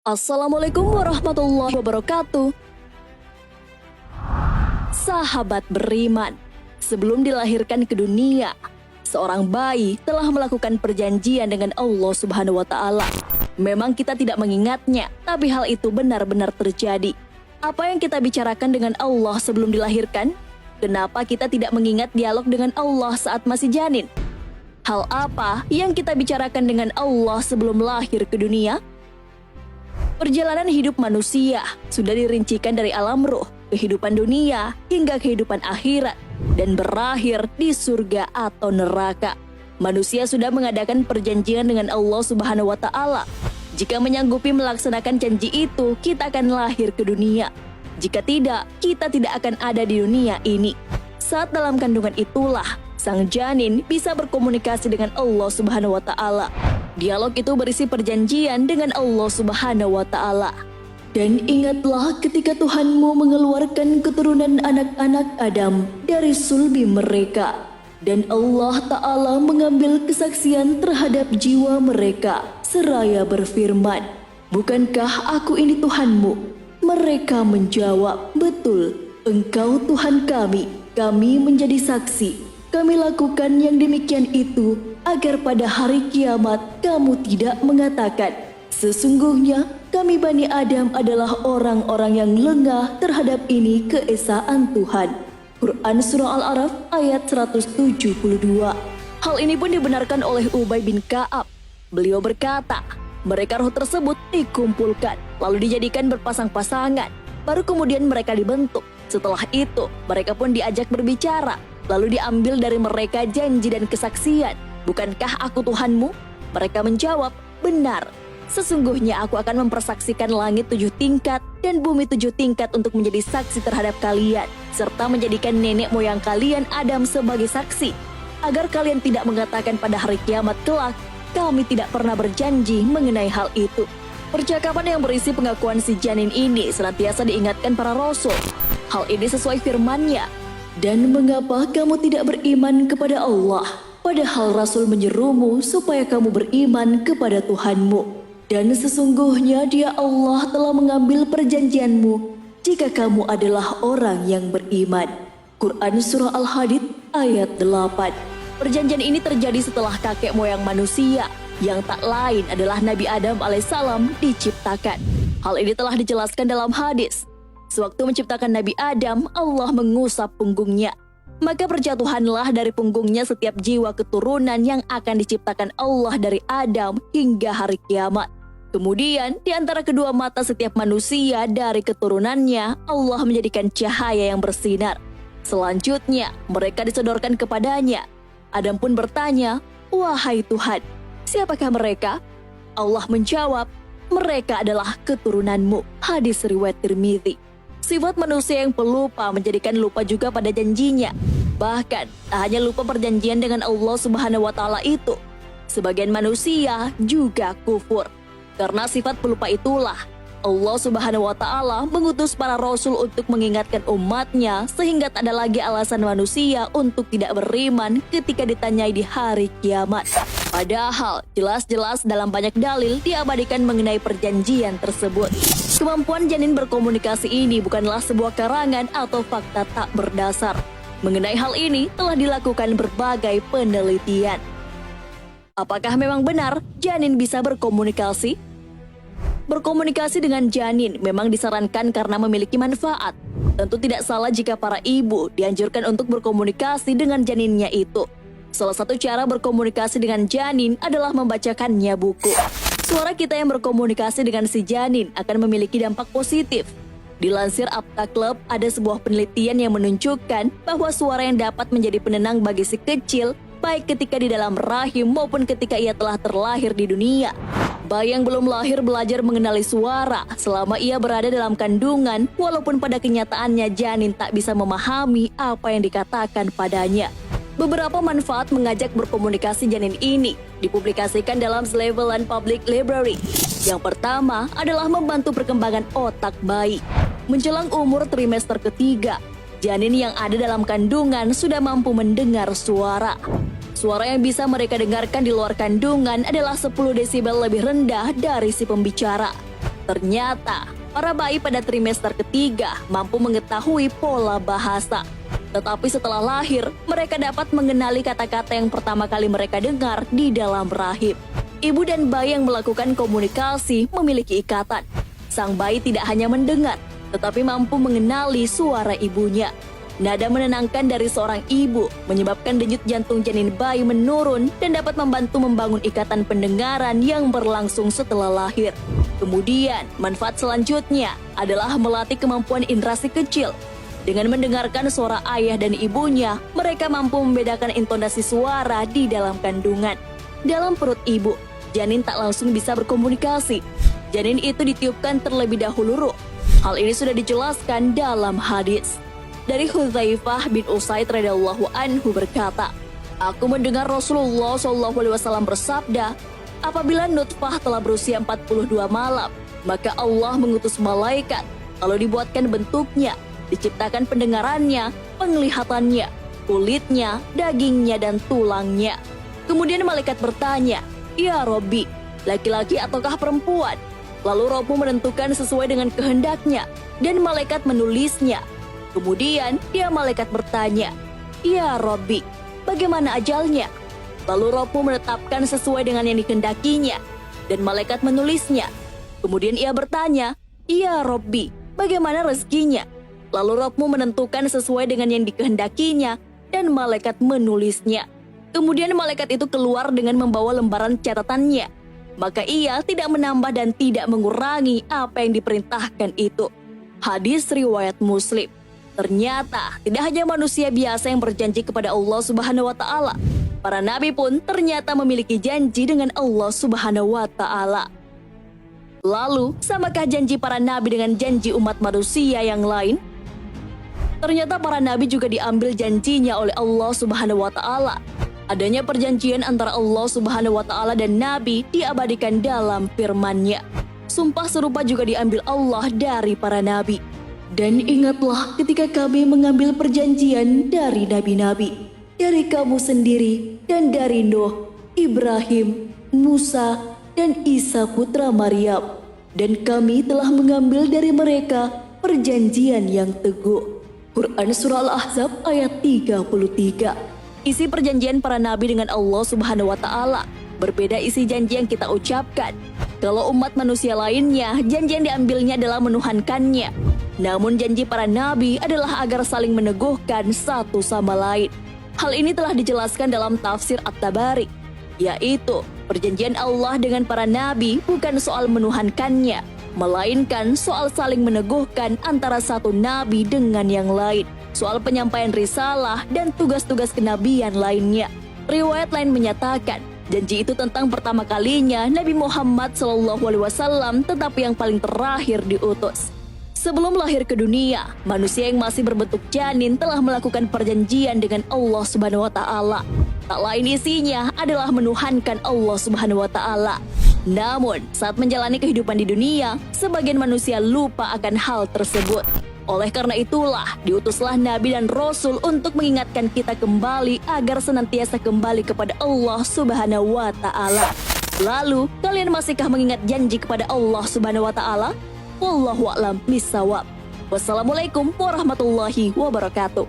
Assalamualaikum warahmatullahi wabarakatuh. Sahabat beriman, sebelum dilahirkan ke dunia, seorang bayi telah melakukan perjanjian dengan Allah Subhanahu wa Ta'ala. Memang kita tidak mengingatnya, tapi hal itu benar-benar terjadi. Apa yang kita bicarakan dengan Allah sebelum dilahirkan? Kenapa kita tidak mengingat dialog dengan Allah saat masih janin? Hal apa yang kita bicarakan dengan Allah sebelum lahir ke dunia? Perjalanan hidup manusia sudah dirincikan dari alam ruh, kehidupan dunia, hingga kehidupan akhirat, dan berakhir di surga atau neraka. Manusia sudah mengadakan perjanjian dengan Allah Subhanahu wa Ta'ala. Jika menyanggupi melaksanakan janji itu, kita akan lahir ke dunia. Jika tidak, kita tidak akan ada di dunia ini. Saat dalam kandungan itulah, sang janin bisa berkomunikasi dengan Allah Subhanahu wa Ta'ala. Dialog itu berisi perjanjian dengan Allah Subhanahu wa Ta'ala. Dan ingatlah ketika Tuhanmu mengeluarkan keturunan anak-anak Adam dari sulbi mereka. Dan Allah Ta'ala mengambil kesaksian terhadap jiwa mereka seraya berfirman, "Bukankah aku ini Tuhanmu?" Mereka menjawab, "Betul, Engkau Tuhan kami menjadi saksi. Kami lakukan yang demikian itu agar pada hari kiamat kamu tidak mengatakan, 'Sesungguhnya kami Bani Adam adalah orang-orang yang lengah terhadap ini keesaan Tuhan.'" Quran Surah Al-A'raf ayat 172. Hal ini pun dibenarkan oleh Ubay bin Ka'ab. Beliau berkata, mereka roh tersebut dikumpulkan, lalu dijadikan berpasang-pasangan. Baru kemudian mereka dibentuk. Setelah itu, mereka pun diajak berbicara. Lalu diambil dari mereka janji dan kesaksian. "Bukankah aku Tuhanmu?" Mereka menjawab, "Benar. Sesungguhnya aku akan mempersaksikan langit 7 tingkat dan bumi 7 tingkat untuk menjadi saksi terhadap kalian, serta menjadikan nenek moyang kalian Adam sebagai saksi, agar kalian tidak mengatakan pada hari kiamat kelak, kami tidak pernah berjanji mengenai hal itu." Percakapan yang berisi pengakuan si janin ini senantiasa diingatkan para rasul. Hal ini sesuai firman-Nya, "Dan mengapa kamu tidak beriman kepada Allah, padahal Rasul menyerumu supaya kamu beriman kepada Tuhanmu? Dan sesungguhnya Dia Allah telah mengambil perjanjianmu jika kamu adalah orang yang beriman." Quran Surah Al-Hadid ayat 8. Perjanjian ini terjadi setelah kakek moyang manusia, yang tak lain adalah Nabi Adam alaihissalam, diciptakan. Hal ini telah dijelaskan dalam hadis. Sewaktu menciptakan Nabi Adam, Allah mengusap punggungnya. Maka berjatuhanlah dari punggungnya setiap jiwa keturunan yang akan diciptakan Allah dari Adam hingga hari kiamat. Kemudian, di antara kedua mata setiap manusia dari keturunannya, Allah menjadikan cahaya yang bersinar. Selanjutnya, mereka disodorkan kepadanya. Adam pun bertanya, "Wahai Tuhan, siapakah mereka?" Allah menjawab, "Mereka adalah keturunanmu." Hadis riwayat Tirmidzi. Sifat manusia yang pelupa menjadikan lupa juga pada janjinya. Bahkan, tak hanya lupa perjanjian dengan Allah Subhanahu wa Ta'ala itu, sebagian manusia juga kufur. Karena sifat pelupa itulah, Allah Subhanahu wa Ta'ala mengutus para rasul untuk mengingatkan umatnya sehingga tak ada lagi alasan manusia untuk tidak beriman ketika ditanyai di hari kiamat. Padahal jelas-jelas dalam banyak dalil diabadikan mengenai perjanjian tersebut. Kemampuan janin berkomunikasi ini bukanlah sebuah karangan atau fakta tak berdasar. Mengenai hal ini telah dilakukan berbagai penelitian. Apakah memang benar janin bisa berkomunikasi? Berkomunikasi dengan janin memang disarankan karena memiliki manfaat. Tentu tidak salah jika para ibu dianjurkan untuk berkomunikasi dengan janinnya itu. Salah satu cara berkomunikasi dengan janin adalah membacakannya buku. Suara kita yang berkomunikasi dengan si janin akan memiliki dampak positif. Dilansir Apta Club, ada sebuah penelitian yang menunjukkan bahwa suara yang dapat menjadi penenang bagi si kecil, baik ketika di dalam rahim maupun ketika ia telah terlahir di dunia. Bayi yang belum lahir belajar mengenali suara selama ia berada dalam kandungan, walaupun pada kenyataannya janin tak bisa memahami apa yang dikatakan padanya. Beberapa manfaat mengajak berkomunikasi janin ini dipublikasikan dalam Cleveland Public Library. Yang pertama adalah membantu perkembangan otak bayi. Menjelang umur trimester ketiga, janin yang ada dalam kandungan sudah mampu mendengar suara. Suara yang bisa mereka dengarkan di luar kandungan adalah 10 desibel lebih rendah dari si pembicara. Ternyata, para bayi pada trimester ketiga mampu mengetahui pola bahasa. Tetapi setelah lahir, mereka dapat mengenali kata-kata yang pertama kali mereka dengar di dalam rahim. Ibu dan bayi yang melakukan komunikasi memiliki ikatan. Sang bayi tidak hanya mendengar, tetapi mampu mengenali suara ibunya. Nada menenangkan dari seorang ibu menyebabkan denyut jantung janin bayi menurun dan dapat membantu membangun ikatan pendengaran yang berlangsung setelah lahir. Kemudian, manfaat selanjutnya adalah melatih kemampuan indera si kecil. Dengan mendengarkan suara ayah dan ibunya, mereka mampu membedakan intonasi suara di dalam kandungan. Dalam perut ibu, janin tak langsung bisa berkomunikasi. Janin itu ditiupkan terlebih dahulu ruh. Hal ini sudah dijelaskan dalam hadis. Dari Hudzaifah bin Usaid radhiyallahu anhu berkata, "Aku mendengar Rasulullah SAW bersabda, apabila nutfah telah berusia 42 malam, maka Allah mengutus malaikat, lalu dibuatkan bentuknya, diciptakan pendengarannya, penglihatannya, kulitnya, dagingnya, dan tulangnya. Kemudian malaikat bertanya, 'Ya Robbi, laki-laki ataukah perempuan?' Lalu Robmu menentukan sesuai dengan kehendaknya, dan malaikat menulisnya. Kemudian dia malaikat bertanya, 'Ya Robbi, bagaimana ajalnya?' Lalu Robmu menetapkan sesuai dengan yang dikehendakinya, dan malaikat menulisnya. Kemudian ia bertanya, 'Ya Robbi, bagaimana rezekinya?' Lalu Robmu menentukan sesuai dengan yang dikehendakinya, dan malaikat menulisnya. Kemudian malaikat itu keluar dengan membawa lembaran catatannya. Maka ia tidak menambah dan tidak mengurangi apa yang diperintahkan itu." Hadis riwayat Muslim. Ternyata tidak hanya manusia biasa yang berjanji kepada Allah Subhanahu wa taala. Para nabi pun ternyata memiliki janji dengan Allah Subhanahu wa taala. Lalu, samakah janji para nabi dengan janji umat manusia yang lain? Ternyata para nabi juga diambil janjinya oleh Allah Subhanahu wa taala. Adanya perjanjian antara Allah Subhanahu wa taala dan nabi diabadikan dalam firman-Nya. Sumpah serupa juga diambil Allah dari para nabi. "Dan ingatlah ketika kami mengambil perjanjian dari nabi-nabi, dari kamu sendiri dan dari Nuh, Ibrahim, Musa, dan Isa putra Maryam. Dan kami telah mengambil dari mereka perjanjian yang teguh." Quran Surah Al-Ahzab ayat 33. Isi perjanjian para nabi dengan Allah Subhanahu wa taala berbeda isi janji yang kita ucapkan. Kalau umat manusia lainnya, janji yang diambilnya adalah menuhankannya. Namun janji para nabi adalah agar saling meneguhkan satu sama lain. Hal ini telah dijelaskan dalam tafsir At-Tabari, yaitu perjanjian Allah dengan para nabi bukan soal menuhankannya, melainkan soal saling meneguhkan antara satu nabi dengan yang lain, soal penyampaian risalah dan tugas-tugas kenabian lainnya. Riwayat lain menyatakan, janji itu tentang pertama kalinya Nabi Muhammad SAW, tetapi yang paling terakhir diutus. Sebelum lahir ke dunia, manusia yang masih berbentuk janin telah melakukan perjanjian dengan Allah Subhanahu wa taala. Tak lain isinya adalah menuhankan Allah Subhanahu wa taala. Namun, saat menjalani kehidupan di dunia, sebagian manusia lupa akan hal tersebut. Oleh karena itulah, diutuslah Nabi dan Rasul untuk mengingatkan kita kembali agar senantiasa kembali kepada Allah Subhanahu wa taala. Lalu, kalian masihkah mengingat janji kepada Allah Subhanahu wa taala? Wallahu a'lam bishawab. Wassalamualaikum warahmatullahi wabarakatuh.